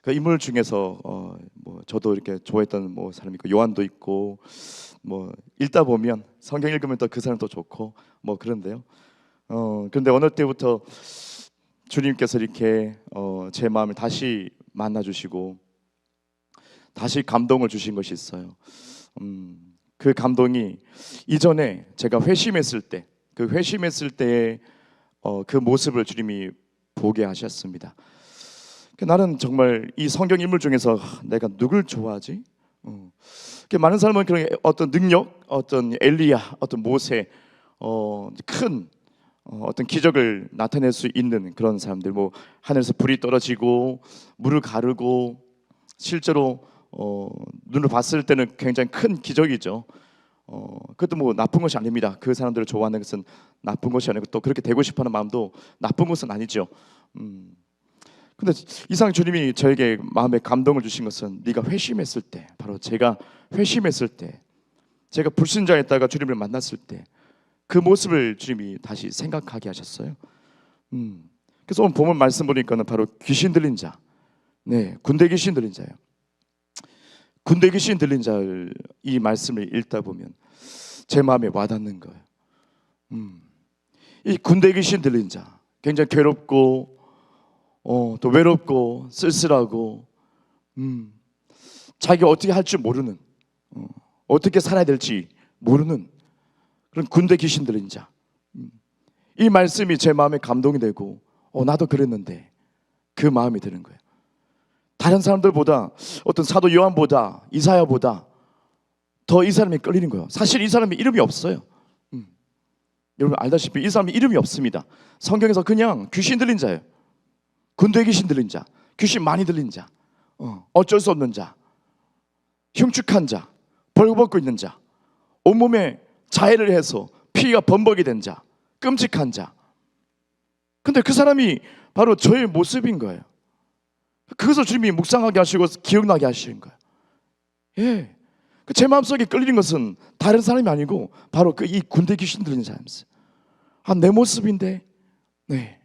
그 인물 중에서 뭐 저도 이렇게 좋아했던 뭐 사람이 있고 요한도 있고 뭐 읽다 보면 성경 읽으면 또 그 사람도 좋고 뭐 그런데요. 그런데 어느 때부터 주님께서 이렇게 제 마음을 다시 만나 주시고 다시 감동을 주신 것이 있어요. 그 감동이 이전에 제가 회심했을 때, 그 회심했을 때의 그 모습을 주님이 보게 하셨습니다. 나는 정말 이 성경 인물 중에서 내가 누굴 좋아하지? 많은 사람은 그런 어떤 능력, 어떤 엘리야, 어떤 모세, 큰 어떤 기적을 나타낼 수 있는 그런 사람들, 뭐 하늘에서 불이 떨어지고 물을 가르고 실제로 눈을 봤을 때는 굉장히 큰 기적이죠. 그것도 뭐 나쁜 것이 아닙니다. 그 사람들을 좋아하는 것은 나쁜 것이 아니고 또 그렇게 되고 싶어하는 마음도 나쁜 것은 아니죠. 근데 이상 주님이 저에게 마음에 감동을 주신 것은 네가 회심했을 때, 바로 제가 회심했을 때, 제가 불신자였다가 주님을 만났을 때 그 모습을 주님이 다시 생각하게 하셨어요. 그래서 오늘 본문 말씀 보니까는 바로 귀신 들린 자, 네, 군대 귀신 들린 자예요. 군대 귀신 들린 자를 이 말씀을 읽다 보면 제 마음에 와닿는 거예요. 이 군대 귀신 들린 자, 굉장히 괴롭고 또 외롭고 쓸쓸하고 자기가 어떻게 할 줄 모르는, 어떻게 살아야 될지 모르는 그런 군대 귀신 들린 자. 이 말씀이 제 마음에 감동이 되고 나도 그랬는데 그 마음이 드는 거예요. 다른 사람들보다, 어떤 사도 요한보다, 이사야보다 더 이 사람이 끌리는 거예요. 사실 이 사람이 이름이 없어요. 여러분 알다시피 이 사람이 이름이 없습니다. 성경에서 그냥 귀신 들린 자예요. 군대 귀신 들린 자, 귀신 많이 들린 자, 어쩔 수 없는 자, 흉측한 자, 벌거벗고 있는 자, 온몸에 자해를 해서 피가 범벅이 된 자, 끔찍한 자. 근데 그 사람이 바로 저의 모습인 거예요. 그것을 주님이 묵상하게 하시고 기억나게 하시는 거예요. 예, 제 마음속에 끌리는 것은 다른 사람이 아니고 바로 이 군대 귀신 들린 사람이었어요. 내 모습인데, 네,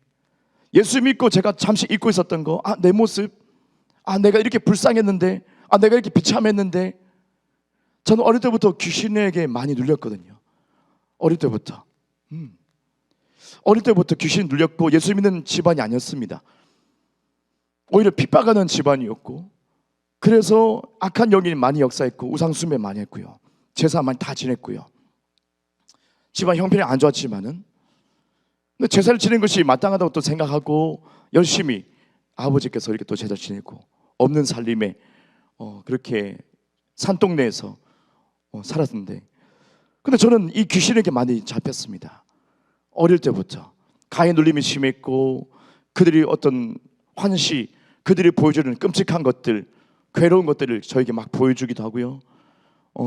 예수 믿고 제가 잠시 잊고 있었던 거, 내 모습, 내가 이렇게 불쌍했는데, 내가 이렇게 비참했는데. 저는 어릴 때부터 귀신에게 많이 눌렸거든요. 어릴 때부터 귀신 눌렸고 예수 믿는 집안이 아니었습니다. 오히려 핍박하는 집안이었고, 그래서 악한 영이 많이 역사했고 우상숭배 많이 했고요, 제사 많이 다 지냈고요. 집안 형편이 안 좋았지만은 근데 제사를 지낸 것이 마땅하다고 또 생각하고 열심히 아버지께서 이렇게 또 제사를 지내고 없는 살림에 그렇게 산동네에서 살았는데, 근데 저는 이 귀신에게 많이 잡혔습니다. 어릴 때부터 가해 눌림이 심했고, 그들이 어떤 환시, 그들이 보여주는 끔찍한 것들, 괴로운 것들을 저에게 막 보여주기도 하고요.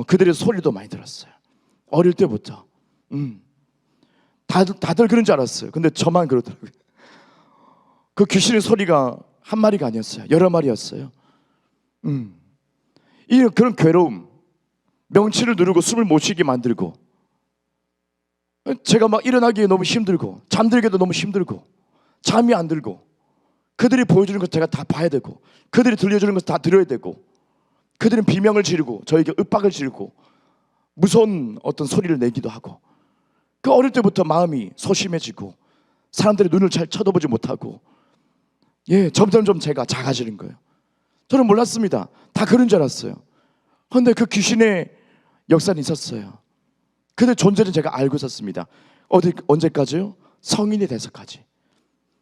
그들의 소리도 많이 들었어요. 어릴 때부터. 다들 그런 줄 알았어요. 근데 저만 그러더라고요. 그 귀신의 소리가 한 마리가 아니었어요. 여러 마리였어요. 그런 괴로움, 명치를 누르고 숨을 못 쉬게 만들고, 제가 막 일어나기 너무 힘들고 잠들기도 너무 힘들고 잠이 안 들고, 그들이 보여주는 것 제가 다 봐야 되고, 그들이 들려주는 것 다 들어야 되고, 그들은 비명을 지르고 저에게 윽박을 지르고 무서운 어떤 소리를 내기도 하고, 그 어릴 때부터 마음이 소심해지고 사람들의 눈을 잘 쳐다보지 못하고, 점점점 제가 작아지는 거예요. 저는 몰랐습니다. 다 그런 줄 알았어요. 그런데 그 귀신의 역사는 있었어요. 그들의 존재는 제가 알고 있었습니다. 언제까지요? 성인이 돼서까지.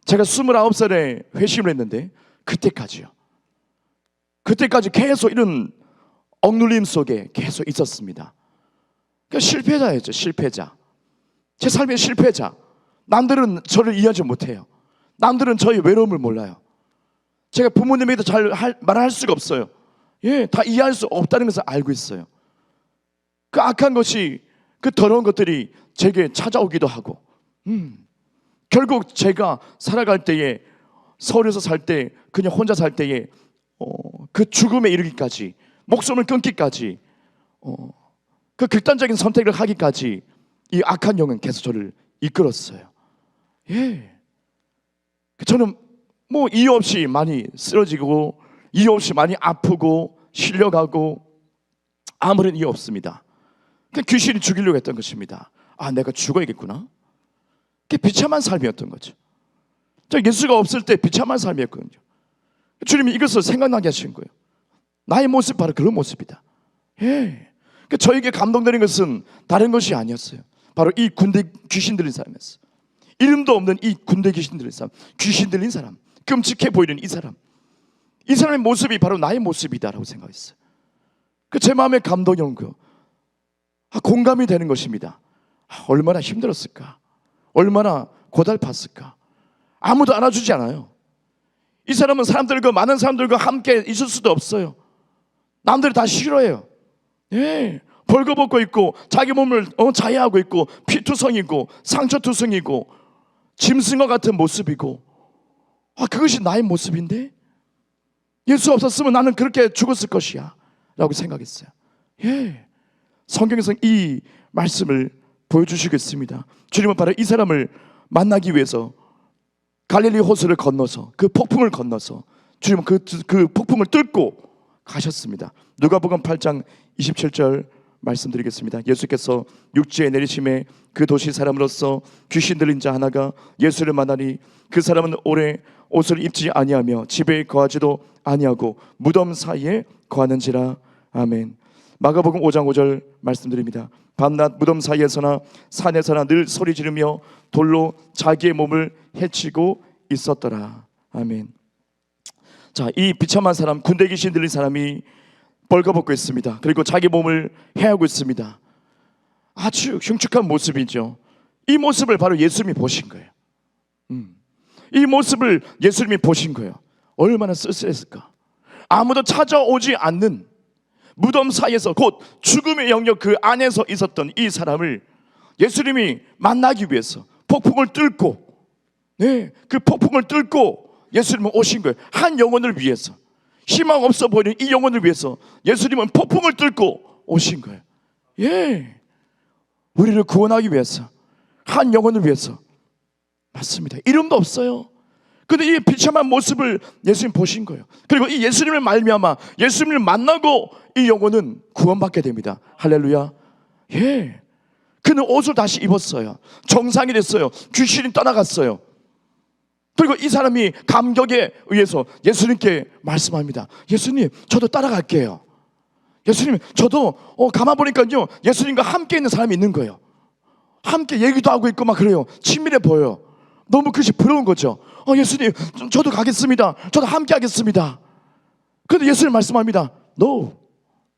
제가 29살에 회심을 했는데 그때까지요. 그때까지 계속 이런 억눌림 속에 계속 있었습니다. 그러니까 실패자였죠. 실패자. 제 삶의 실패자. 남들은 저를 이해하지 못해요. 남들은 저의 외로움을 몰라요. 제가 부모님에게도 잘 말할 수가 없어요. 다 이해할 수 없다는 것을 알고 있어요. 그 악한 것이, 그 더러운 것들이 제게 찾아오기도 하고, 결국 제가 살아갈 때에, 서울에서 살 때, 그냥 혼자 살 때에 그 죽음에 이르기까지, 목숨을 끊기까지, 그 극단적인 선택을 하기까지 이 악한 영은 계속 저를 이끌었어요. 저는 뭐 이유 없이 많이 쓰러지고 이유 없이 많이 아프고 실려가고 아무런 이유 없습니다. 귀신이 죽이려고 했던 것입니다. 아, 내가 죽어야겠구나. 그게 비참한 삶이었던 거죠. 예수가 없을 때 비참한 삶이었거든요. 주님이 이것을 생각나게 하신 거예요. 나의 모습 바로 그런 모습이다. 예. 저에게 감동되는 것은 다른 것이 아니었어요. 바로 이 군대 귀신 들린 사람이었어요. 이름도 없는 이 군대 귀신 들린 사람, 귀신 들린 사람, 끔찍해 보이는 이 사람, 이 사람의 모습이 바로 나의 모습이다라고 생각했어요. 제 마음에 감동이 온 거예요. 공감이 되는 것입니다. 얼마나 힘들었을까, 얼마나 고달팠을까. 아무도 안아주지 않아요. 이 사람은 사람들과, 많은 사람들과 함께 있을 수도 없어요. 남들이 다 싫어해요. 예, 벌거벗고 있고 자기 몸을 자해하고 있고 피투성이고 상처투성이고 짐승과 같은 모습이고, 그것이 나의 모습인데 예수 없었으면 나는 그렇게 죽었을 것이야 라고 생각했어요. 예, 성경에서 이 말씀을 보여주시겠습니다. 주님은 바로 이 사람을 만나기 위해서 갈릴리 호수를 건너서, 그 폭풍을 건너서 주님은 그 폭풍을 뚫고 가셨습니다. 누가복음 8장 27절 말씀드리겠습니다. 예수께서 육지에 내리심에 그 도시 사람으로서 귀신 들린 자 하나가 예수를 만나니 그 사람은 오래 옷을 입지 아니하며 집에 거하지도 아니하고 무덤 사이에 거하는지라. 아멘. 마가복음 5장 5절 말씀드립니다. 밤낮 무덤 사이에서나 산에서나 늘 소리 지르며 돌로 자기의 몸을 해치고 있었더라. 아멘. 자, 이 비참한 사람, 군대 귀신 들린 사람이 벌거벗고 있습니다. 그리고 자기 몸을 해하고 있습니다. 아주 흉측한 모습이죠. 이 모습을 바로 예수님이 보신 거예요. 이 모습을 예수님이 보신 거예요. 얼마나 쓸쓸했을까. 아무도 찾아오지 않는 무덤 사이에서, 곧 죽음의 영역 그 안에서 있었던 이 사람을 예수님이 만나기 위해서 폭풍을 뚫고, 그 폭풍을 뚫고 예수님은 오신 거예요. 한 영혼을 위해서, 희망 없어 보이는 이 영혼을 위해서 예수님은 폭풍을 뚫고 오신 거예요. 예, 우리를 구원하기 위해서, 한 영혼을 위해서. 맞습니다. 이름도 없어요. 근데 이 비참한 모습을 예수님 보신 거예요. 그리고 이 예수님을 말미암아, 예수님을 만나고 이 영혼은 구원받게 됩니다. 할렐루야. 예, 그는 옷을 다시 입었어요. 정상이 됐어요. 귀신이 떠나갔어요. 그리고 이 사람이 감격에 의해서 예수님께 말씀합니다. 예수님, 저도 따라갈게요. 예수님, 저도 가만 보니까요, 예수님과 함께 있는 사람이 있는 거예요. 함께 얘기도 하고 있고 막 그래요. 친밀해 보여요. 너무 그것이 부러운 거죠. 예수님, 저도 가겠습니다. 저도 함께 하겠습니다. 그런데 예수님 말씀합니다. No.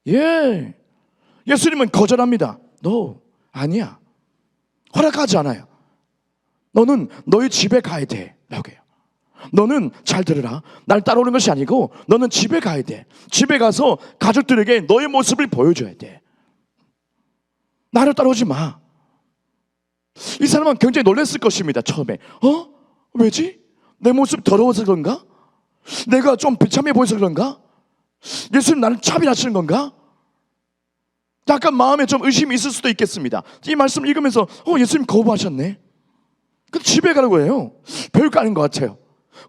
예, 예수님은 거절합니다. No, 아니야. 허락하지 않아요. 너는 너희 집에 가야 돼 라고 해요. 너는 잘 들으라. 날 따라오는 것이 아니고 너는 집에 가야 돼. 집에 가서 가족들에게 너의 모습을 보여줘야 돼. 나를 따라오지 마. 이 사람은 굉장히 놀랐을 것입니다. 처음에 왜지? 내 모습 더러워서 그런가? 내가 좀 비참해 보여서 그런가? 예수님 나를 차별하시는 건가? 약간 마음에 좀 의심이 있을 수도 있겠습니다. 이 말씀을 읽으면서 예수님 거부하셨네. 그 집에 가라고 해요. 별거 아닌 것 같아요.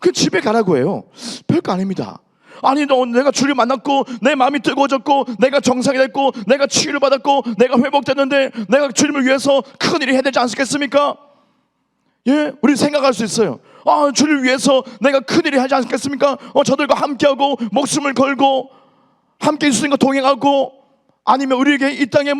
그 집에 가라고 해요. 별거 아닙니다. 아니, 내가 주를 만났고 내 마음이 뜨거워졌고 내가 정상이 됐고 내가 치유를 받았고 내가 회복됐는데 내가 주님을 위해서 큰 일을 해야 되지 않겠습니까? 예, 우리 생각할 수 있어요. 주를 위해서 내가 큰 일을 하지 않겠습니까? 저들과 함께하고 목숨을 걸고 함께 예수님과 동행하고, 아니면 우리에게 이 땅에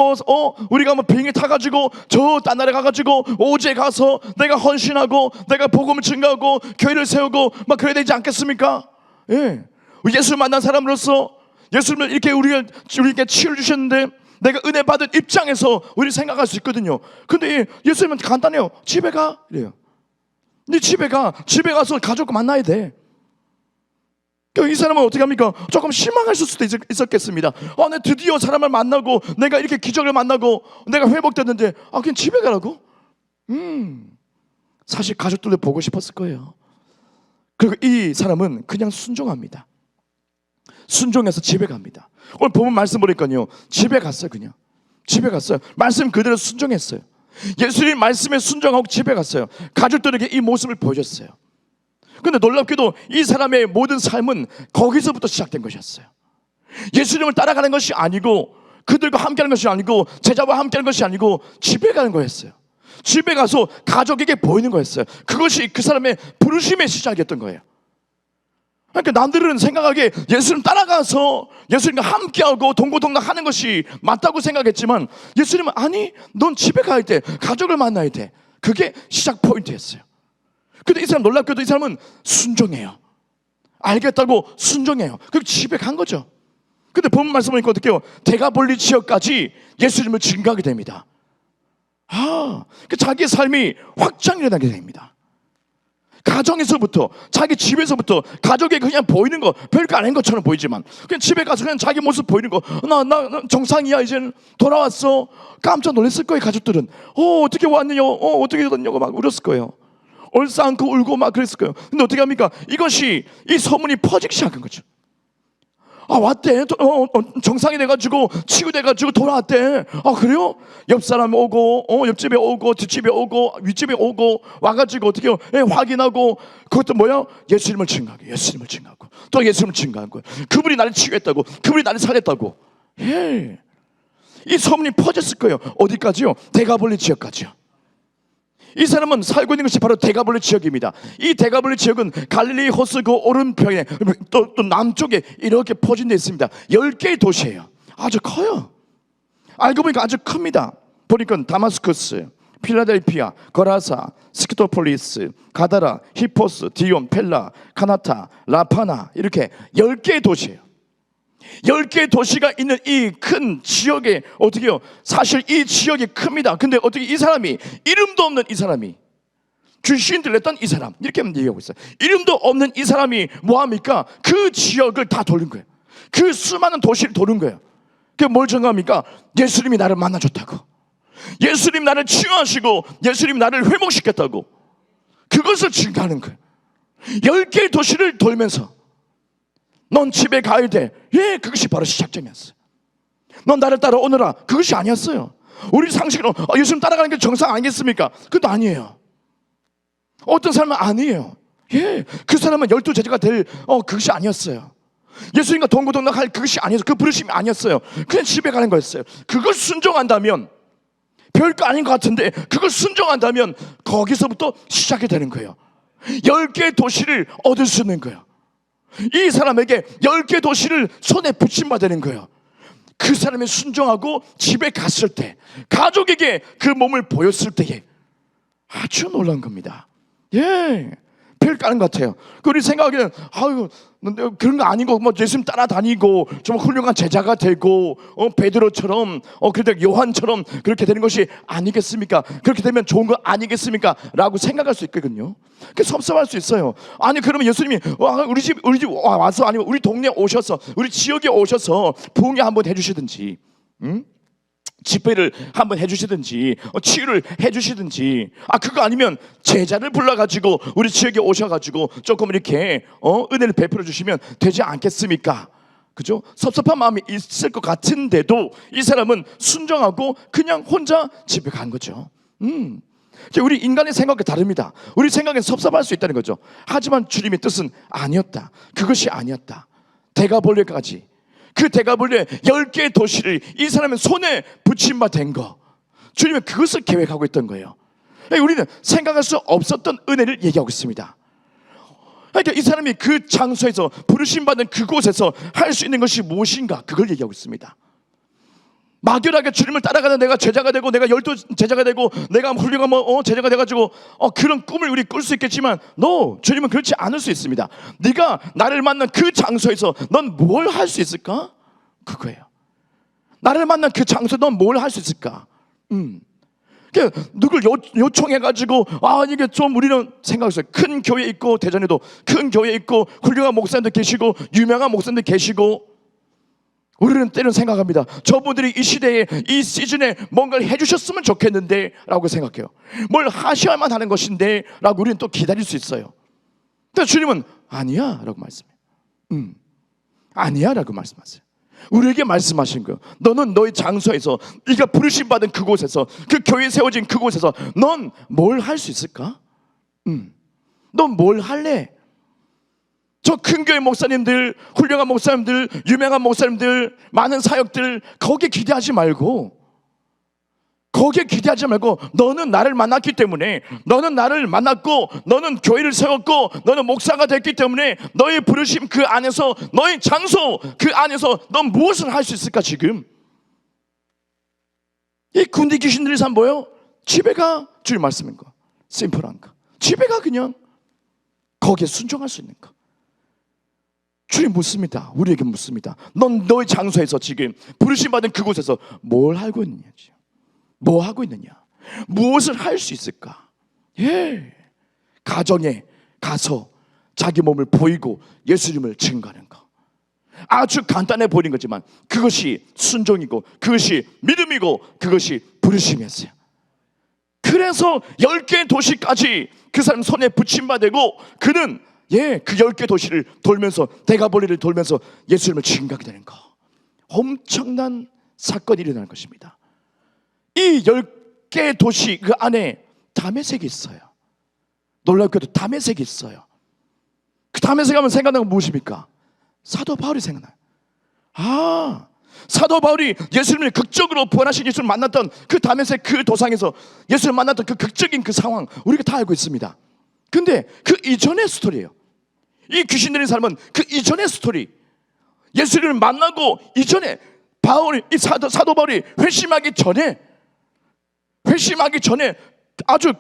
우리가 비행기 타가지고 저 딴 나라에 가가지고 오지에 가서 내가 헌신하고 내가 복음을 증거하고 교회를 세우고 막 그래야 되지 않겠습니까? 예, 예수를 만난 사람으로서 예수님을 이렇게 우리에게 치유를 주셨는데 내가 은혜 받은 입장에서 우리 생각할 수 있거든요. 근데 예수님은 간단해요. 집에 가 이래요. 네 집에 가. 집에 가서 가족과 만나야 돼. 이 사람은 어떻게 합니까? 조금 실망하실 수도 있었겠습니다. 내 드디어 사람을 만나고 내가 이렇게 기적을 만나고 내가 회복됐는데 그냥 집에 가라고? 사실 가족들도 보고 싶었을 거예요. 그리고 이 사람은 그냥 순종합니다. 순종해서 집에 갑니다. 오늘 본문 말씀 보니까요, 집에 갔어요. 그냥 집에 갔어요. 말씀 그대로 순종했어요. 예수님 말씀에 순종하고 집에 갔어요. 가족들에게 이 모습을 보여줬어요. 근데 놀랍게도 이 사람의 모든 삶은 거기서부터 시작된 것이었어요. 예수님을 따라가는 것이 아니고, 그들과 함께하는 것이 아니고, 제자와 함께하는 것이 아니고, 집에 가는 거였어요. 집에 가서 가족에게 보이는 거였어요. 그것이 그 사람의 부르심의 시작이었던 거예요. 그러니까 남들은 생각하기에 예수님 따라가서 예수님과 함께하고 동고동락하는 것이 맞다고 생각했지만, 예수님은 아니, 넌 집에 가야 돼, 가족을 만나야 돼. 그게 시작 포인트였어요. 근데 이 사람, 놀랍게도 이 사람은 순종해요. 알겠다고 순종해요. 그리고 집에 간 거죠. 근데 본문 말씀을 읽고 어떻게 해요? 데가볼리 지역까지 예수님을 증거하게 됩니다. 자기의 삶이 확장이 일어나게 됩니다. 가정에서부터, 자기 집에서부터, 가족에게 그냥 보이는 거, 별거 아닌 것처럼 보이지만, 그냥 집에 가서 그냥 자기 모습 보이는 거, 나 정상이야, 이제는 돌아왔어. 깜짝 놀랐을 거예요. 가족들은 어떻게 왔느냐, 어떻게 됐냐고 막 울었을 거예요. 얼싸안고 울고 막 그랬을 거예요. 근데 어떻게 합니까? 이것이, 이 소문이 퍼지기 시작한 거죠. 왔대. 정상이 돼가지고 치유돼가지고 돌아왔대. 그래요? 옆 사람 오고, 옆집에 오고, 뒷집에 오고, 윗집에 오고 와가지고 어떻게 해요? 확인하고, 그것도 뭐야? 예수님을 증거하고, 예수님을 증거하고, 또 예수님을 증거한 거예요. 그분이 나를 치유했다고, 그분이 나를 살렸다고. 이 소문이 퍼졌을 거예요. 어디까지요? 데가볼리 지역까지요. 이 사람은 살고 있는 것이 바로 데가볼리 지역입니다. 이 데가볼리 지역은 갈릴리 호수 그 오른편에, 또 남쪽에 이렇게 퍼진 데 있습니다. 10개의 도시예요. 아주 커요. 알고 보니까 아주 큽니다. 보니까 다마스커스, 필라델피아, 거라사, 스키토폴리스, 가다라, 히포스, 디온, 펠라, 카나타, 라파나, 이렇게 10개의 도시예요. 10개의 도시가 있는 이 큰 지역에 어떻게 해요? 사실 이 지역이 큽니다. 근데 어떻게 이 사람이, 이름도 없는 이 사람이, 귀신 들렸던 이 사람, 이렇게 얘기하고 있어요. 이름도 없는 이 사람이 뭐합니까? 그 지역을 다 돌린 거예요. 그 수많은 도시를 도는 거예요. 그게 뭘 증거합니까? 예수님이 나를 만나줬다고, 예수님 나를 치유하시고, 예수님 나를 회복시켰다고, 그것을 증거하는 거예요. 10개의 도시를 돌면서 넌 집에 가야 돼. 그것이 바로 시작점이었어요. 넌 나를 따라오너라. 그것이 아니었어요. 우리 상식으로 예수님 따라가는 게 정상 아니겠습니까? 그것도 아니에요. 어떤 사람은 아니에요. 그 사람은 12제자가 될 그것이 아니었어요. 예수님과 동고동락할 그것이 아니었어요. 그 부르심이 아니었어요. 그냥 집에 가는 거였어요. 그걸 순종한다면, 별거 아닌 것 같은데 그걸 순종한다면 거기서부터 시작이 되는 거예요. 10개의 도시를 얻을 수 있는 거예요. 이 사람에게 10개 도시를 손에 붙임바 되는 거예요. 그 사람이 순종하고 집에 갔을 때, 가족에게 그 몸을 보였을 때에 아주 놀란 겁니다. 별거 아닌 것 같아요. 우리 생각하기에는 그런 거 아니고, 예수님 따라다니고 좀 훌륭한 제자가 되고, 베드로처럼, 그런데 요한처럼 그렇게 되는 것이 아니겠습니까? 그렇게 되면 좋은 거 아니겠습니까? 라고 생각할 수 있거든요. 그 섭섭할 수 있어요. 아니, 그러면 예수님이 우리 집 와서, 아니면 우리 동네에 오셔서, 우리 지역에 오셔서 부흥회 한번 해주시든지, 집회를 한번 해주시든지, 치유를 해주시든지, 그거 아니면 제자를 불러가지고 우리 지역에 오셔가지고 조금 이렇게 은혜를 베풀어 주시면 되지 않겠습니까? 그죠? 섭섭한 마음이 있을 것 같은데도 이 사람은 순종하고 그냥 혼자 집에 간 거죠. 우리 인간의 생각과 다릅니다. 우리 생각엔 섭섭할 수 있다는 거죠. 하지만 주님의 뜻은 아니었다. 그것이 아니었다. 데가볼리까지, 그 데가볼리의 10개의 도시를 이 사람의 손에 붙임바 된 거, 주님은 그것을 계획하고 있던 거예요. 우리는 생각할 수 없었던 은혜를 얘기하고 있습니다. 그러니까 이 사람이 그 장소에서, 부르심받은 그곳에서 할 수 있는 것이 무엇인가, 그걸 얘기하고 있습니다. 막연하게 주님을 따라가는 내가 제자가 되고, 내가 12제자가 되고, 내가 훌륭한 제자가 돼가지고 그런 꿈을 우리 꿀 수 있겠지만, 주님은 그렇지 않을 수 있습니다. 네가 나를 만난 그 장소에서 넌 뭘 할 수 있을까? 그거예요. 나를 만난 그 장소에 넌 뭘 할 수 있을까? 누굴 요청해가지고, 이게 좀, 우리는 생각했어요. 큰 교회 있고, 대전에도 큰 교회 있고, 훌륭한 목사님들 계시고, 유명한 목사님들 계시고, 우리는 때로는 생각합니다. 저분들이 이 시대에, 이 시즌에 뭔가를 해주셨으면 좋겠는데 라고 생각해요. 뭘 하셔야만 하는 것인데 라고 우리는 또 기다릴 수 있어요. 근데 주님은 아니야 라고 말씀해요. 아니야 라고 말씀하세요. 우리에게 말씀하신 거예요. 너는 너의 장소에서, 네가 부르심 받은 그곳에서, 그 교회에 세워진 그곳에서 넌 뭘 할 수 있을까? 넌 뭘 할래? 저 큰 교회 목사님들, 훌륭한 목사님들, 유명한 목사님들, 많은 사역들, 거기에 기대하지 말고, 거기에 기대하지 말고, 너는 나를 만났기 때문에, 너는 나를 만났고, 너는 교회를 세웠고, 너는 목사가 됐기 때문에 너의 부르심 그 안에서, 너의 장소 그 안에서 넌 무엇을 할 수 있을까? 지금 이 군대 귀신들이 산 뭐예요? 집에 가. 주님 말씀인 거, 심플한 거. 집에 가. 그냥 거기에 순종할 수 있는 거. 주님 묻습니다. 우리에게 묻습니다. 넌 너의 장소에서 지금 부르심 받은 그곳에서 뭘 하고 있느냐? 뭐 하고 있느냐? 무엇을 할 수 있을까? 예, 가정에 가서 자기 몸을 보이고 예수님을 증거하는 거. 아주 간단해 보이는 거지만 그것이 순종이고, 그것이 믿음이고, 그것이 부르심이었어요. 그래서 10개 도시까지 그 사람 손에 붙임받고, 그는 그 10개 도시를 돌면서, 데가볼리를 돌면서 예수님을 증거하게 되는 거. 엄청난 사건이 일어나는 것입니다. 이 10개 도시 그 안에 다메섹이 있어요. 놀랍게도 다메섹이 있어요. 그 다메섹 하면 생각나는 건 무엇입니까? 사도 바울이 생각나요. 사도 바울이 예수님을 극적으로 부활하신 예수님을 만났던 그 다메섹 그 도상에서 예수님을 만났던 그 극적인 그 상황, 우리가 다 알고 있습니다. 근데 그 이전의 스토리예요. 이 귀신 들린 사람은 그 이전의 스토리, 예수님을 만나고 이전에 바울이, 이 사도 바울이 회심하기 전에 아주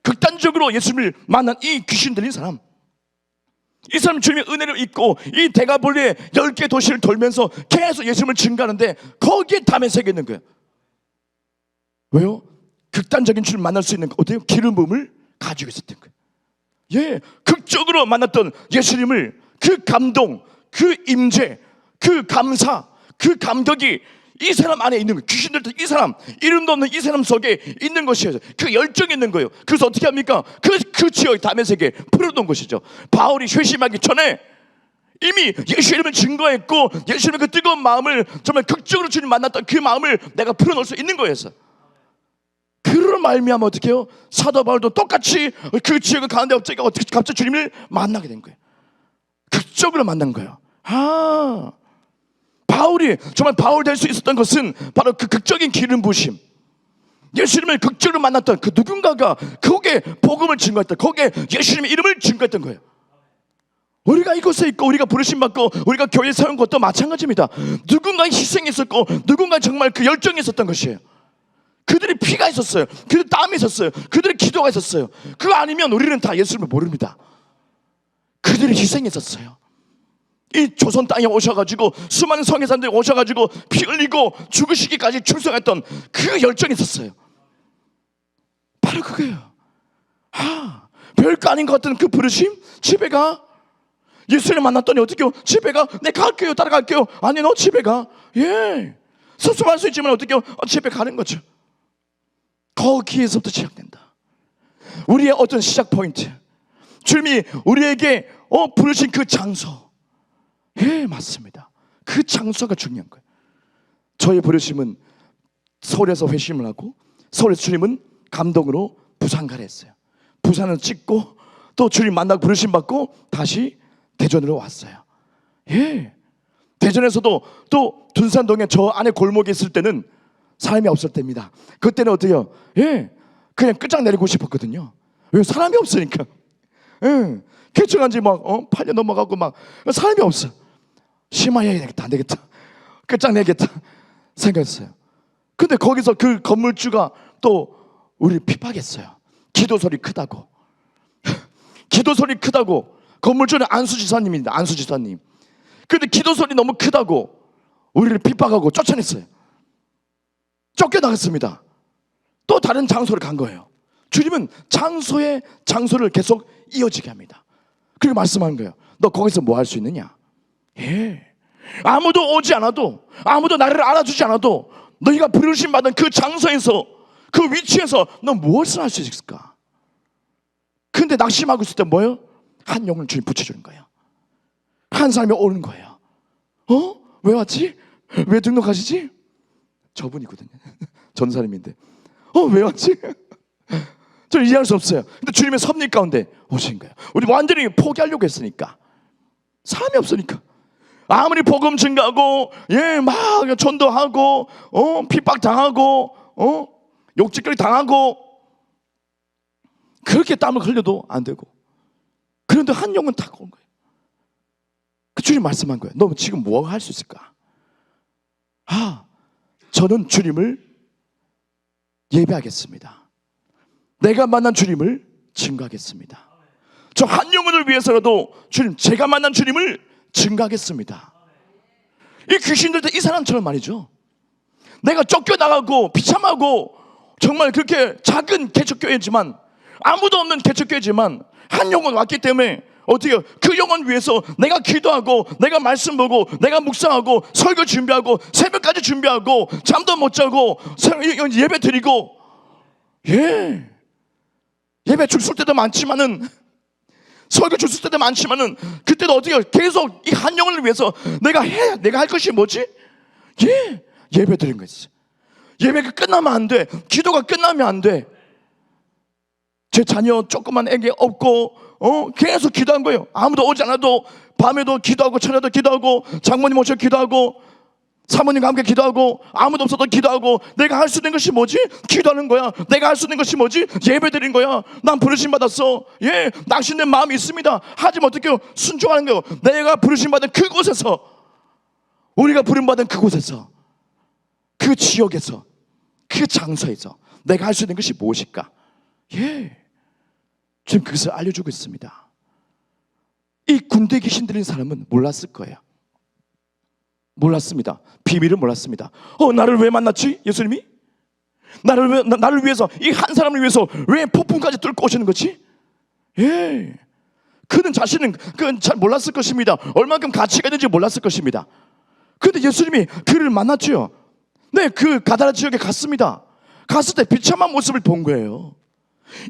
극단적으로 예수님을 만난 이 귀신 들린 사람, 이 사람 주님의 은혜를 잊고 이 데가볼리의 10개 도시를 돌면서 계속 예수님을 증거하는데, 거기에 다메섹에 있는 거예요. 왜요? 극단적인 주를 만날 수 있는 어때요? 기름 부음을 가지고 있었던 거예요. 예, 극적으로 만났던 예수님을, 그 감동, 그 임재, 그 감사, 그 감격이 이 사람 안에 있는 거예요. 귀신들도 이 사람, 이름도 없는 이 사람 속에 있는 것이에요. 그 열정이 있는 거예요. 그래서 어떻게 합니까? 그 지역 다메섹에 풀어놓은 것이죠. 바울이 회심하기 전에 이미 예수님을 증거했고, 예수님의 그 뜨거운 마음을, 정말 극적으로 주님 만났던 그 마음을 내가 풀어놓을 수 있는 거였어. 그로 말미암아 어떻게 해요? 사도 바울도 똑같이 그 지역을 가는데 갑자기 주님을 만나게 된 거예요. 극적으로 만난 거예요. 바울이 정말 바울 될 수 있었던 것은 바로 그 극적인 기름 부으심, 예수님을 극적으로 만났던 그 누군가가 거기에 복음을 증거했던, 거기에 예수님의 이름을 증거했던 거예요. 우리가 이곳에 있고, 우리가 부르심 받고, 우리가 교회 세운 것도 마찬가지입니다. 누군가 희생이 있었고, 누군가 정말 그 열정이 있었던 것이에요. 그들이 피가 있었어요. 그들 땀이 있었어요. 그들의 기도가 있었어요. 그거 아니면 우리는 다 예수님을 모릅니다. 그들이 희생이 있었어요. 이 조선 땅에 오셔가지고 수많은 성의 사람들이 오셔가지고 피 흘리고 죽으시기까지 충성했던 그 열정이 있었어요. 바로 그거예요. 별거 아닌 것 같은 그 부르심. 집에 가. 예수님 만났더니 어떻게 해요? 집에 가. 네, 갈게요. 따라갈게요. 아니, 너 집에 가. 예, 섭섭할 수 있지만 어떻게 해요? 집에 가는 거죠. 거기에서부터 시작된다. 우리의 어떤 시작 포인트, 주님이 우리에게 부르신 그 장소. 예, 맞습니다. 그 장소가 중요한 거예요. 저의 부르심은 서울에서 회심을 하고, 서울에서 주님은 감동으로 부산 가라 했어요. 부산을 찍고 또 주님 만나고 부르심 받고 다시 대전으로 왔어요. 예, 대전에서도 또 둔산동에 저 안에 골목에 있을 때는 사람이 없을 때입니다. 그때는 어때요? 예, 그냥 끝장내리고 싶었거든요. 왜? 사람이 없으니까. 예, 개척한 지 막 8년 넘어가고 막 사람이 없어. 심화해야 되겠다, 안 되겠다, 끝장내겠다 생각했어요. 근데 거기서 그 건물주가 또 우리를 핍박했어요. 기도 소리 크다고. 기도 소리 크다고. 건물주는 안수지사님입니다. 안수지사님. 근데 기도 소리 너무 크다고 우리를 핍박하고 쫓아냈어요. 쫓겨나갔습니다. 또 다른 장소를 간 거예요. 주님은 장소를 계속 이어지게 합니다. 그리고 말씀하는 거예요. 너 거기서 뭐 할 수 있느냐? 예, 아무도 오지 않아도, 아무도 나를 알아주지 않아도 너희가 부르심 받은 그 장소에서, 그 위치에서 너 무엇을 할 수 있을까? 근데 낙심하고 있을 때 뭐예요? 한 영을 주님 붙여주는 거예요. 한 사람이 오는 거예요. 왜 왔지? 왜 등록하시지? 저분이거든요. 전사님인데 왜 왔지? 저는 이해할 수 없어요. 근데 주님의 섭리 가운데 오신 거예요. 우리 완전히 포기하려고 했으니까. 사람이 없으니까. 아무리 복음 증가하고 막 전도하고 핍박 당하고 욕짓거리 당하고 그렇게 땀을 흘려도 안 되고. 그런데 한 영은 딱 온 거예요. 그 주님 말씀한 거예요. 너 지금 뭐 할 수 있을까? 저는 주님을 예배하겠습니다. 내가 만난 주님을 증거하겠습니다. 저 한 영혼을 위해서라도 주님, 제가 만난 주님을 증거하겠습니다. 이 귀신들도 이 사람처럼 말이죠. 내가 쫓겨나가고 비참하고 정말 그렇게 작은 개척교회지만, 아무도 없는 개척교회지만 한 영혼 왔기 때문에 어떻게 그 영혼 위해서 내가 기도하고, 내가 말씀 보고, 내가 묵상하고, 설교 준비하고, 새벽까지 준비하고, 잠도 못 자고 예배 드리고, 예배 줄쓸 때도 많지만은, 설교 줄쓸 때도 많지만은, 그때도 어떻게 계속 이 한 영혼을 위해서 내가 할 것이 뭐지? 예배 드린 거였어요. 예배가 끝나면 안 돼. 기도가 끝나면 안 돼. 제 자녀 조그만 애기 없고 계속 기도한 거예요. 아무도 오지 않아도 밤에도 기도하고, 저녁에도 기도하고, 장모님 오셔 기도하고, 사모님과 함께 기도하고, 아무도 없어도 기도하고. 내가 할 수 있는 것이 뭐지? 기도하는 거야. 내가 할 수 있는 것이 뭐지? 예배 드린 거야. 난 부르심 받았어. 낙심된 마음이 있습니다. 하지만 어떻게 해요? 순종하는 거예요. 내가 부르심 받은 그곳에서, 우리가 부름받은 그곳에서, 그 지역에서, 그 장소에서 내가 할 수 있는 것이 무엇일까? 지금 그것을 알려주고 있습니다. 이 군대 귀신 들린 사람은 몰랐을 거예요. 몰랐습니다. 비밀을 몰랐습니다. 나를 왜 만났지? 예수님이? 나를 위해서, 이 한 사람을 위해서 왜 폭풍까지 뚫고 오시는 거지? 그는 자신은 그건 잘 몰랐을 것입니다. 얼마큼 가치가 있는지 몰랐을 것입니다. 그런데 예수님이 그를 만났죠. 네, 그 가다라 지역에 갔습니다. 갔을 때 비참한 모습을 본 거예요.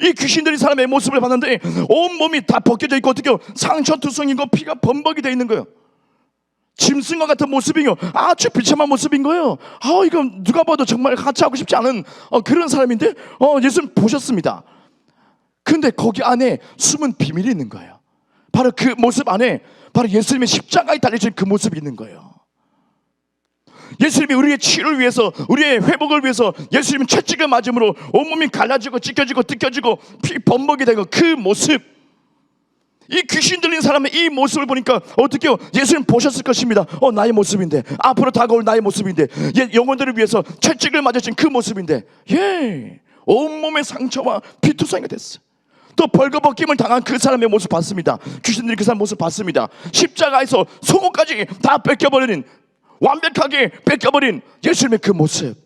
이 귀신 들린 사람의 모습을 봤는데 온 몸이 다 벗겨져 있고, 어떻게 상처투성이고 피가 범벅이 되어 있는 거예요. 짐승과 같은 모습이요, 아주 비참한 모습인 거예요. 이건 누가 봐도 정말 같이 하고 싶지 않은 그런 사람인데 예수님 보셨습니다. 근데 거기 안에 숨은 비밀이 있는 거예요. 바로 그 모습 안에 바로 예수님의 십자가에 달려진 그 모습이 있는 거예요. 예수님이 우리의 치유를 위해서, 우리의 회복을 위해서 예수님은 채찍을 맞음으로 온몸이 갈라지고 찢겨지고 뜯겨지고 피 범벅이 되고, 그 모습, 이 귀신 들린 사람의 이 모습을 보니까 어떻게 해요? 예수님 보셨을 것입니다. 나의 모습인데, 앞으로 다가올 나의 모습인데, 영혼들을 위해서 채찍을 맞으신 그 모습인데, 온몸의 상처와 피투성이가 됐어요. 또 벌거벗김을 당한 그 사람의 모습 봤습니다. 귀신들이 그 사람 모습 봤습니다. 십자가에서 속옷까지 다 뺏겨버리는, 완벽하게 뺏겨버린 예수님의 그 모습,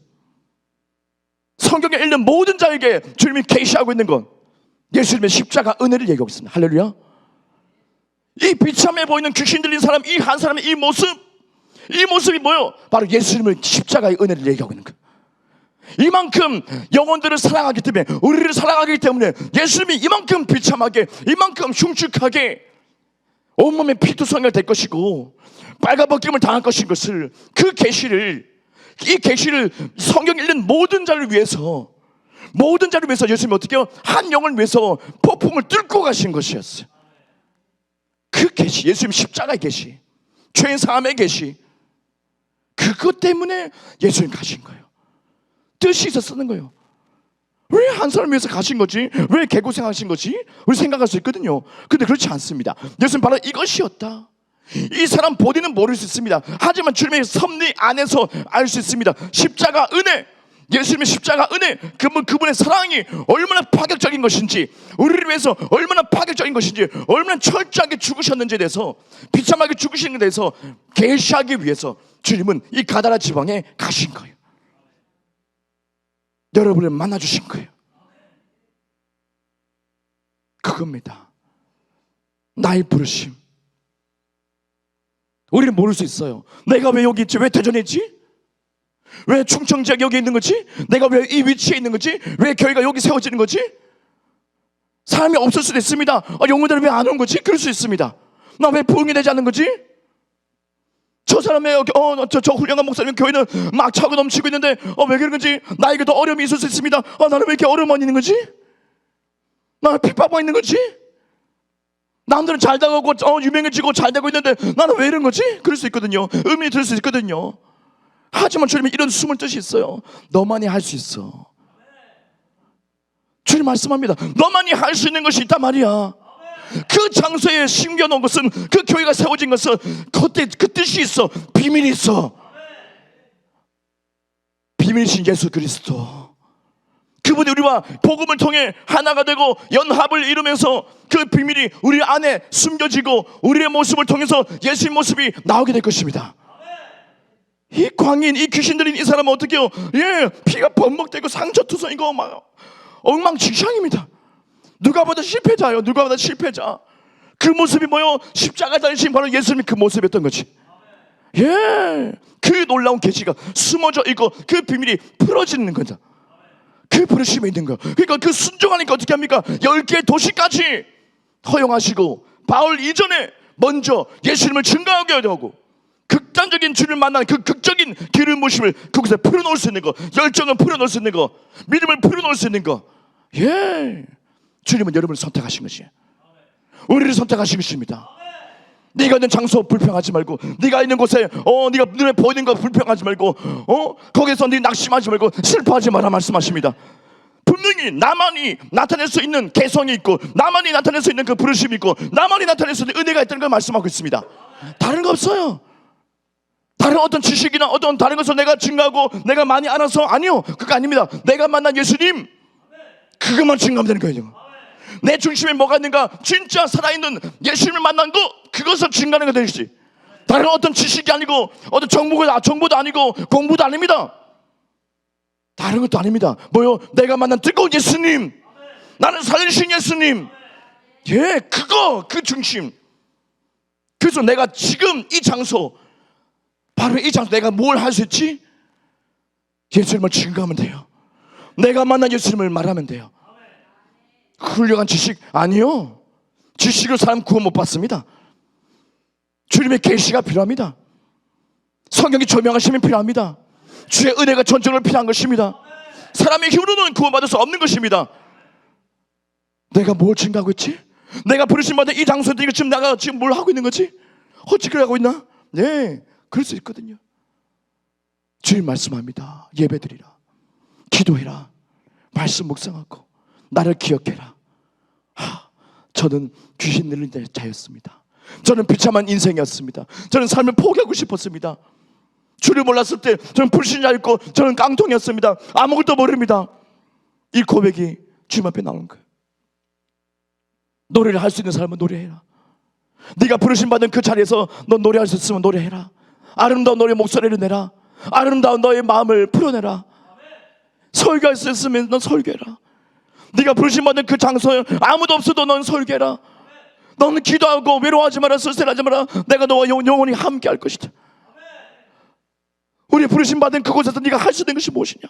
성경에 읽는 모든 자에게 주님이 계시하고 있는 건 예수님의 십자가 은혜를 얘기하고 있습니다. 할렐루야. 이 비참해 보이는 귀신 들린 사람, 이 한 사람의 이 모습이 뭐예요? 바로 예수님의 십자가의 은혜를 얘기하고 있는 거예요. 이만큼 영혼들을 사랑하기 때문에, 우리를 사랑하기 때문에 예수님이 이만큼 비참하게, 이만큼 흉측하게 온몸에 피투성이가 될 것이고 빨가벗김을 당할 것인 것을, 그 계시를, 이 계시를 성경 읽는 모든 자를 위해서 예수님이 어떻게 해요? 한 영을 위해서 폭풍을 뚫고 가신 것이었어요. 그 계시, 예수님 십자가의 계시, 죄인 사함의 계시, 그것 때문에 예수님 가신 거예요. 뜻이 있어 쓰는 거예요. 왜 한 사람 위해서 가신 거지? 왜 개고생하신 거지? 우리 생각할 수 있거든요. 근데 그렇지 않습니다. 예수님 바로 이것이었다. 이 사람 본인은 모를 수 있습니다. 하지만 주님의 섭리 안에서 알 수 있습니다. 십자가 은혜, 예수님의 십자가 은혜, 그분의 사랑이 얼마나 파격적인 것인지, 우리를 위해서 얼마나 파격적인 것인지, 얼마나 철저하게 죽으셨는지에 대해서, 비참하게 죽으시는 것에 대해서 계시하기 위해서 주님은 이 가다라 지방에 가신 거예요. 여러분을 만나주신 거예요. 그겁니다. 나의 부르심. 우리는 모를 수 있어요. 내가 왜 여기 있지? 왜 대전에 있지? 왜 충청지역 여기 있는 거지? 내가 왜 이 위치에 있는 거지? 왜 교회가 여기 세워지는 거지? 사람이 없을 수도 있습니다. 영혼들은 왜 안 온 거지? 그럴 수 있습니다. 나 왜 부흥이 되지 않는 거지? 저 사람의 저 훌륭한 목사님 교회는 막 차고 넘치고 있는데 왜 그런 건지, 나에게도 어려움이 있을 수 있습니다. 나는 왜 이렇게 어려움만 있는 거지? 나는 핍박만 있는 거지? 남들은 잘 되고 유명해지고 잘 되고 있는데 나는 왜 이런 거지? 그럴 수 있거든요. 의문이 들 수 있거든요. 하지만 주님이 이런 숨을 뜻이 있어요. 너만이 할 수 있어. 주님 말씀합니다. 너만이 할 수 있는 것이 있단 말이야. 그 장소에 심겨놓은 것은, 그 교회가 세워진 것은 그때 그 뜻이 있어. 비밀이 있어. 비밀이신 예수 그리스도, 그분이 우리와 복음을 통해 하나가 되고 연합을 이루면서 그 비밀이 우리 안에 숨겨지고 우리의 모습을 통해서 예수의 모습이 나오게 될 것입니다. 이 광인, 이 귀신들인 이 사람은 어떻게 해요? 피가 범벅되고 상처투성이고 막 엉망진창입니다. 누가 봐도 실패자예요. 누가 봐도 실패자. 그 모습이 뭐요? 십자가 달리신 바로 예수님이 그 모습이었던 거지. 그 놀라운 계시가 숨어져 있고 그 비밀이 풀어지는 거죠. 그 부르심이 있는 거. 그러니까 그 순종하니까 어떻게 합니까? 10개의 도시까지 허용하시고 바울 이전에 먼저 예수님을 증거하게 하고 극단적인 주님을 만나는 그 극적인 기름 부으심을 그곳에 풀어놓을 수 있는 거, 열정을 풀어놓을 수 있는 거, 믿음을 풀어놓을 수 있는 거. 주님은 여러분을 선택하신 것이, 우리를 선택하신 것입니다. 네가 있는 장소 불평하지 말고, 네가 있는 곳에 네가 눈에 보이는 거 불평하지 말고, 거기서 네 낙심하지 말고 슬퍼하지 마라 말씀하십니다. 분명히 나만이 나타낼 수 있는 개성이 있고, 나만이 나타낼 수 있는 그 부르심이 있고, 나만이 나타낼 수 있는 은혜가 있다는 걸 말씀하고 있습니다. 다른 거 없어요. 다른 어떤 지식이나 어떤 다른 것을 내가 증가하고 내가 많이 알아서, 아니요, 그거 아닙니다. 내가 만난 예수님, 그것만 증가하면 되는 거예요. 내 중심에 뭐가 있는가? 진짜 살아있는 예수님을 만난 거, 그것을 증가하는 거 되시지. 다른 어떤 지식이 아니고 어떤 정보도 아니고 공부도 아닙니다. 다른 것도 아닙니다. 뭐요? 내가 만난 뜨거운 예수님, 나는 살리신 예수님, 그거, 그 중심. 그래서 내가 지금 이 장소, 바로 이 장소 내가 뭘 할 수 있지? 예수님을 증거하면 돼요. 내가 만난 예수님을 말하면 돼요. 훌륭한 지식 아니요. 지식으로 사람 구원 못 받습니다. 주님의 계시가 필요합니다. 성경이 조명하심이 필요합니다. 주의 은혜가 전적으로 필요한 것입니다. 사람의 힘으로는 구원받을 수 없는 것입니다. 내가 뭘 증가하고 있지? 내가 부르심 받은 이 장소에 지금 내가 지금 뭘 하고 있는 거지? 어찌 하고 있나? 그럴 수 있거든요. 주님 말씀합니다. 예배드리라, 기도해라, 말씀 묵상하고 나를 기억해라. 저는 귀신 들린 자였습니다. 저는 비참한 인생이었습니다. 저는 삶을 포기하고 싶었습니다. 주를 몰랐을 때 저는 불신자였고 저는 깡통이었습니다. 아무것도 모릅니다. 이 고백이 주님 앞에 나오는 거예요. 노래를 할 수 있는 사람은 노래해라. 네가 부르심 받은 그 자리에서 너 노래할 수 있으면 노래해라. 아름다운 너의 목소리를 내라. 아름다운 너의 마음을 풀어내라. 설교할 수 있으면 넌 설교해라. 네가 부르심 받은 그 장소에 아무도 없어도 넌 설교해라. 너는 기도하고 외로워하지 마라, 쓸쓸하지 마라. 내가 너와 영원히 함께 할 것이다. 우리 부르심 받은 그곳에서 네가 할 수 있는 것이 무엇이냐?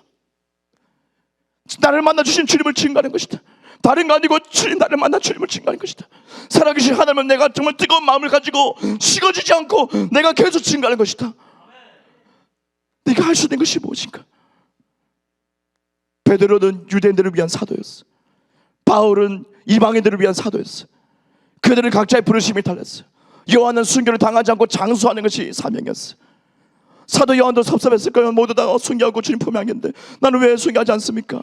나를 만나 주신 주님을 증거하는 것이다. 다른 거 아니고 주님, 나를 만나 주님을 증거하는 것이다. 살아계신 하나님은 내가 정말 뜨거운 마음을 가지고 식어지지 않고 내가 계속 증거하는 것이다. 네가 할 수 있는 것이 무엇인가? 베드로는 유대인들을 위한 사도였어. 바울은 이방인들을 위한 사도였어. 그들은 각자의 부르심이 달랐어. 요한은 순교를 당하지 않고 장수하는 것이 사명이었어. 사도 요한도 섭섭했을 거예요. 모두 다 순교하고 주님 품에 안겼는데 나는 왜 순교하지 않습니까?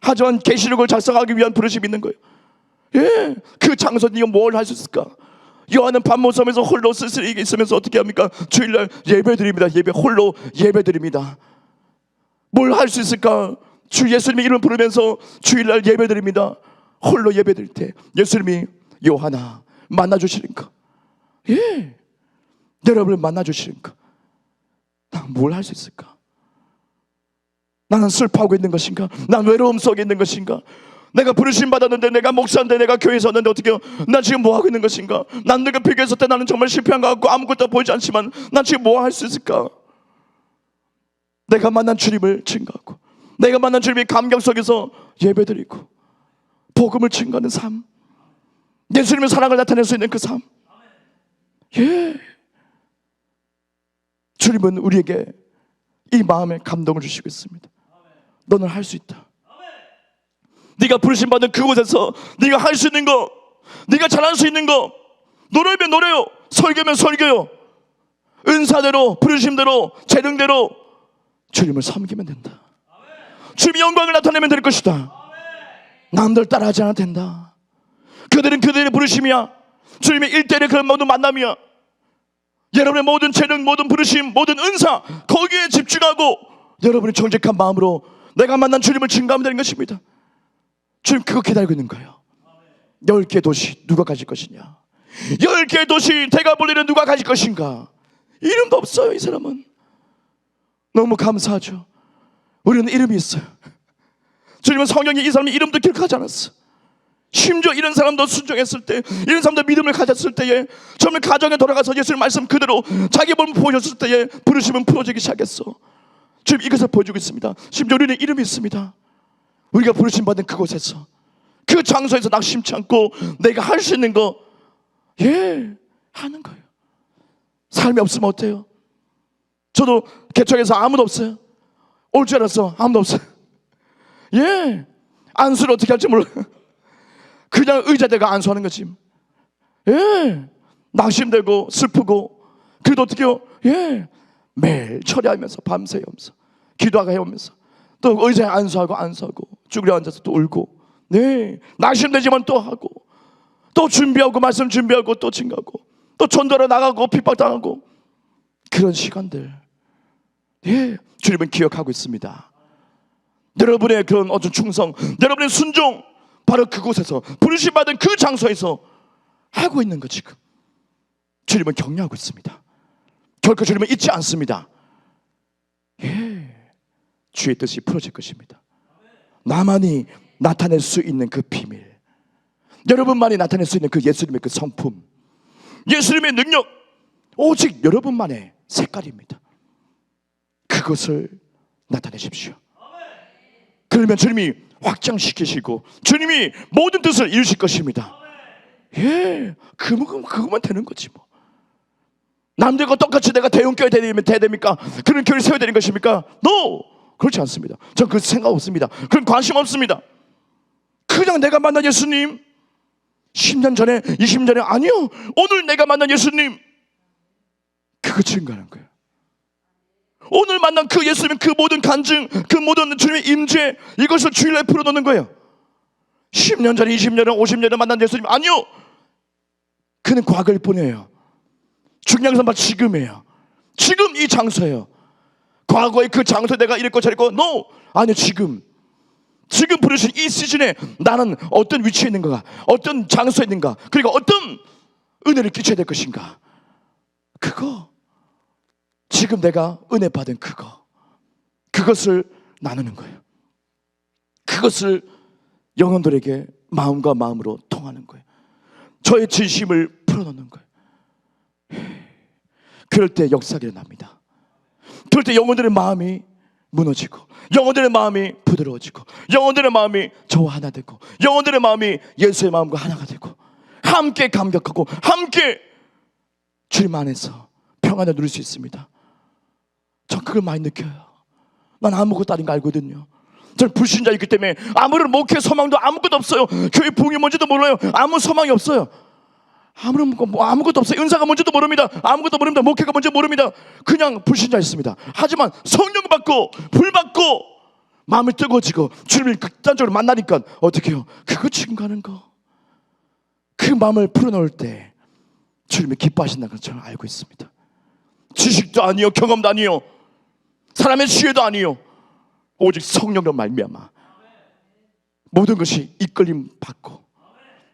하지만 계시록을 작성하기 위한 부르심이 있는 거예요. 그 장소에 네가 뭘 할 수 있을까? 요한은 밤모섬에서 홀로 쓸쓸히 있으면서 어떻게 합니까? 주일날 예배드립니다. 홀로 예배드립니다. 뭘 할 수 있을까? 주 예수님의 이름을 부르면서 주일날 예배드립니다. 홀로 예배드릴 때 예수님이 요한아 만나주시는 거, 여러분을 만나주시는 거, 난 뭘 할 수 있을까? 나는 슬퍼하고 있는 것인가? 난 외로움 속에 있는 것인가? 내가 부르심 받았는데, 내가 목사인데, 내가 교회에 섰는데 어떻게 해요? 난 지금 뭐 하고 있는 것인가? 난 내가 비교했을 때 나는 정말 실패한 것 같고 아무것도 보이지 않지만 난 지금 뭐 할 수 있을까? 내가 만난 주님을 증거하고 내가 만난 주님의 감격 속에서 예배드리고 복음을 증거하는 삶, 예수님의 사랑을 나타낼 수 있는 그 삶. 주님은 우리에게 이 마음에 감동을 주시고 있습니다. 너는 할 수 있다. 네가 부르심 받은 그곳에서 네가 할 수 있는 거, 네가 잘할 수 있는 거, 노래면 노래요, 설교면 설교요. 은사대로, 부르심대로, 재능대로 주님을 섬기면 된다. 주님의 영광을 나타내면 될 것이다. 남들 따라하지 않아도 된다. 그들은 그들의 부르심이야. 주님의 일대일의 그런 모든 만남이야. 여러분의 모든 재능, 모든 부르심, 모든 은사, 거기에 집중하고 여러분이 정직한 마음으로 내가 만난 주님을 증거하면 되는 것입니다. 주님 그거 기다리고 있는 거예요. 10개의 도시 누가 가질 것이냐, 10개의 도시 대가볼리는 누가 가질 것인가. 이름도 없어요. 이 사람은. 너무 감사하죠. 우리는 이름이 있어요. 주님은 성경에 이 사람의 이름도 기록하지 않았어. 심지어 이런 사람도 순종했을 때, 이런 사람도 믿음을 가졌을 때에, 처음에 가정에 돌아가서 예수의 말씀 그대로 자기 몸을 보여줬을 때에 부르심은 풀어지기 시작했어. 지금 이것을 보여주고 있습니다. 심지어 우리는 이름이 있습니다. 우리가 부르심 받은 그곳에서, 그 장소에서 낙심치 않고 내가 할 수 있는 거 하는 거예요. 삶이 없으면 어때요? 저도 개척에서 아무도 없어요. 올 줄 알았어. 아무도 없어요. 안수를 어떻게 할지 몰라요. 그냥 의자대가 안수하는 거지. 낙심되고 슬프고, 그래도 어떻게 해요? 매일 처리하면서 밤새 하면서 기도하고 해오면서 또 의자에 안수하고 쭈그려 앉아서 또 울고, 낙심되지만 또 하고, 또 준비하고 말씀 준비하고 또 증거하고 또 전도하러 나가고 핍박당하고, 그런 시간들 주님은 기억하고 있습니다. 여러분의 그런 어떤 충성, 여러분의 순종, 바로 그곳에서 부르심 받은 그 장소에서 하고 있는 거 지금 주님은 격려하고 있습니다. 결코 주님은 잊지 않습니다. 주의 뜻이 풀어질 것입니다. 나만이 나타낼 수 있는 그 비밀, 여러분만이 나타낼 수 있는 그 예수님의 그 성품, 예수님의 능력, 오직 여러분만의 색깔입니다. 그것을 나타내십시오. 그러면 주님이 확장시키시고 주님이 모든 뜻을 이루실 것입니다. 그것만 되는 거지 뭐. 남들과 똑같이 내가 대형교회 돼야 됩니까? 그런 교회를 세워야 되는 것입니까? No! 그렇지 않습니다. 전 그 생각 없습니다. 그런 관심 없습니다. 그냥 내가 만난 예수님, 10년 전에 20년 전에 아니요, 오늘 내가 만난 예수님, 그거 증거하는 거예요. 오늘 만난 그 예수님, 그 모든 간증, 그 모든 주님의 임재, 이것을 주일날 풀어놓는 거예요. 10년 전에 20년 전에 50년 전에 만난 예수님 아니요, 그는 과거일 뿐이에요. 중요한 것은 바로 지금이에요. 지금 이 장소예요. 과거의 그 장소에 내가 이랬고 저랬고 No! 아니요, 지금 부르신 이 시즌에 나는 어떤 위치에 있는가, 어떤 장소에 있는가, 그리고 어떤 은혜를 끼쳐야 될 것인가, 그거 지금 내가 은혜 받은 그것을 나누는 거예요. 그것을 영혼들에게 마음과 마음으로 통하는 거예요. 저의 진심을 풀어놓는 거예요. 그럴 때 역사가 일어납니다. 그럴 때 영혼들의 마음이 무너지고, 영혼들의 마음이 부드러워지고, 영혼들의 마음이 저와 하나 되고, 영혼들의 마음이 예수의 마음과 하나가 되고, 함께 감격하고 함께 주님 안에서 평안을 누릴 수 있습니다. 전 그걸 많이 느껴요. 난 아무것도 아닌 거 알거든요. 저는 불신자이기 때문에 아무런 목회 소망도 아무것도 없어요. 교회 부흥이 뭔지도 몰라요. 아무 소망이 없어요. 아무것도 없어요. 은사가 뭔지도 모릅니다. 아무것도 모릅니다. 목회가 뭔지 모릅니다. 그냥 불신자였습니다. 하지만 성령 받고 불 받고 마음이 뜨거워지고 주님을 극단적으로 만나니까 어떻게 해요? 그거 증거하는 거. 그 마음을 풀어놓을 때 주님이 기뻐하신다는 걸 저는 알고 있습니다. 지식도 아니요, 경험도 아니요, 사람의 지혜도 아니요, 오직 성령으로 말미암아 모든 것이 이끌림 받고,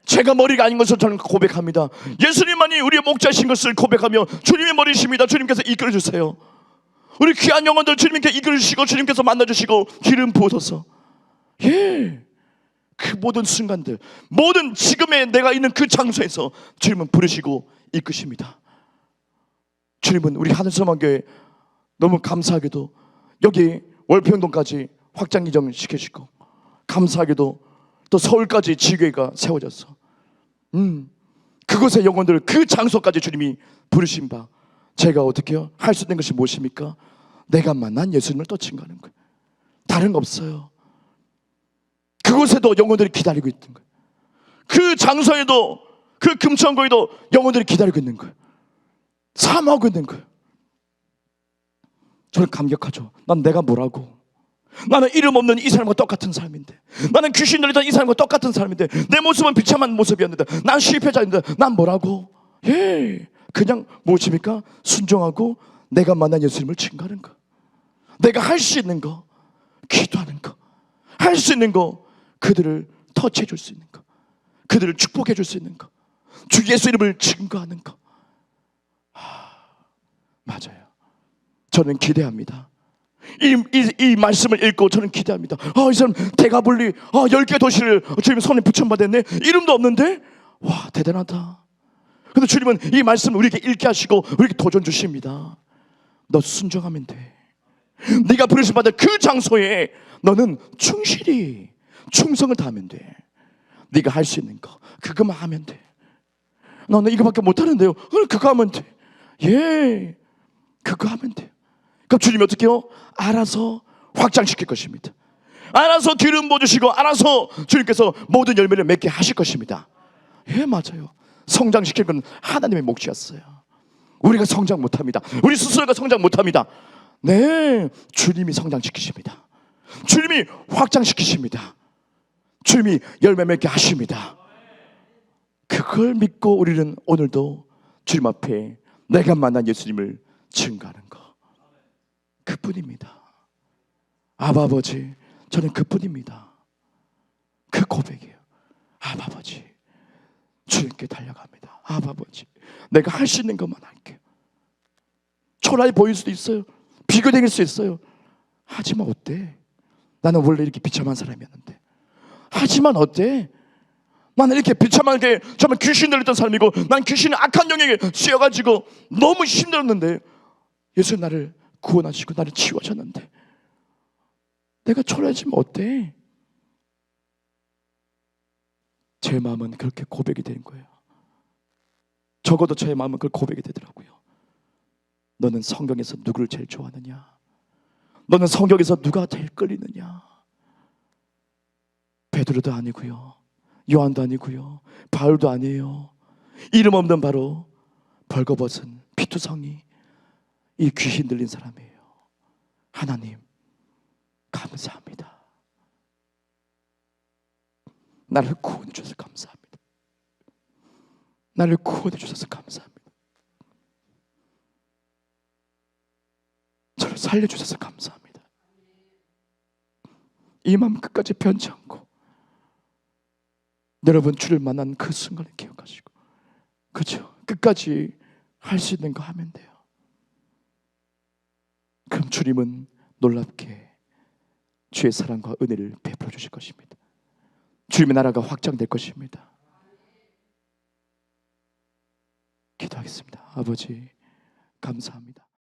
제가 머리가 아닌 것을 저는 고백합니다. 예수님만이 우리의 목자신 것을 고백하며 주님의 머리십니다. 주님께서 이끌어주세요. 우리 귀한 영혼들 주님께 이끌어주시고 주님께서 만나주시고 기름 부어서 그 모든 순간들, 모든 지금의 내가 있는 그 장소에서 주님은 부르시고 이끄십니다. 주님은 우리 하늘소망교회 너무 감사하게도 여기 월평동까지 확장 이전 시켜주시고, 감사하게도 또 서울까지 지교회가 세워졌어. 그곳의 영혼들, 그 장소까지 주님이 부르신 바, 제가 어떻게 해요? 할 수 있는 것이 무엇입니까? 내가 만난 예수님을 또 증거하는 거예요. 다른 거 없어요. 그곳에도 영혼들이 기다리고 있던 거예요. 그 장소에도 그 금천거기도 영혼들이 기다리고 있는 거예요. 사모하고 있는 거예요. 저는 감격하죠. 난 내가 뭐라고? 나는 이름 없는 이 사람과 똑같은 사람인데, 나는 귀신 들리던 이 사람과 똑같은 사람인데, 내 모습은 비참한 모습이었는데, 난 실패자인데 난 뭐라고? 예, 그냥 무엇입니까? 순종하고 내가 만난 예수님을 증거하는 거, 내가 할 수 있는 거, 기도하는 거, 할 수 있는 거, 그들을 터치해 줄 수 있는 거, 그들을 축복해 줄 수 있는 거, 주 예수 이름을 증거하는 거. 맞아요. 저는 기대합니다. 이 말씀을 읽고 저는 기대합니다. 이 사람 대가볼리 10개 도시를 주님 손에 붙여받았네. 이름도 없는데 와, 대단하다. 근데 주님은 이 말씀을 우리에게 읽게 하시고 우리에게 도전 주십니다. 너 순종하면 돼. 네가 부르심 받은 그 장소에 너는 충실히 충성을 다하면 돼. 네가 할 수 있는 거 그거만 하면 돼. 나는 이거밖에 못하는데요. 그거 하면 돼. 예, 그거 하면 돼요. 그럼 주님이 어떻게 해요? 알아서 확장시킬 것입니다. 알아서 기름 부어주시고 알아서 주님께서 모든 열매를 맺게 하실 것입니다. 예, 맞아요. 성장시킬 건 하나님의 몫이었어요. 우리가 성장 못합니다. 우리 스스로가 성장 못합니다. 네, 주님이 성장시키십니다. 주님이 확장시키십니다. 주님이 열매 맺게 하십니다. 그걸 믿고 우리는 오늘도 주님 앞에 내가 만난 예수님을 증거하는 거, 그뿐입니다. 아버지, 저는 그뿐입니다. 그 고백이에요. 아버지, 주님께 달려갑니다. 아버지, 내가 할 수 있는 것만 할게요. 초라해 보일 수도 있어요. 비교될 수 있어요. 하지만 어때? 나는 원래 이렇게 비참한 사람이었는데. 하지만 어때? 나는 이렇게 비참하게 정말 귀신 들렸던 사람이고, 난 귀신의 악한 영역에 씌어가지고 너무 힘들었는데 예수님 나를 구원하시고 나를 치유하셨는데 내가 초라해지면 어때? 제 마음은 그렇게 고백이 되는 거예요. 적어도 제 마음은 그걸 고백이 되더라고요. 너는 성경에서 누구를 제일 좋아하느냐? 너는 성경에서 누가 제일 끌리느냐? 베드로도 아니고요, 요한도 아니고요, 바울도 아니에요. 이름 없는 바로 벌거벗은 피투성이 이 귀신 들린 사람이에요. 하나님 감사합니다. 나를 구원해 주셔서 감사합니다. 나를 구원해 주셔서 감사합니다. 저를 살려주셔서 감사합니다. 이 마음 끝까지 변치 않고 여러분 주를 만난 그 순간을 기억하시고, 그죠? 끝까지 할 수 있는 거 하면 돼요. 그럼 주님은 놀랍게 주의 사랑과 은혜를 베풀어 주실 것입니다. 주님의 나라가 확장될 것입니다. 기도하겠습니다. 아버지 감사합니다.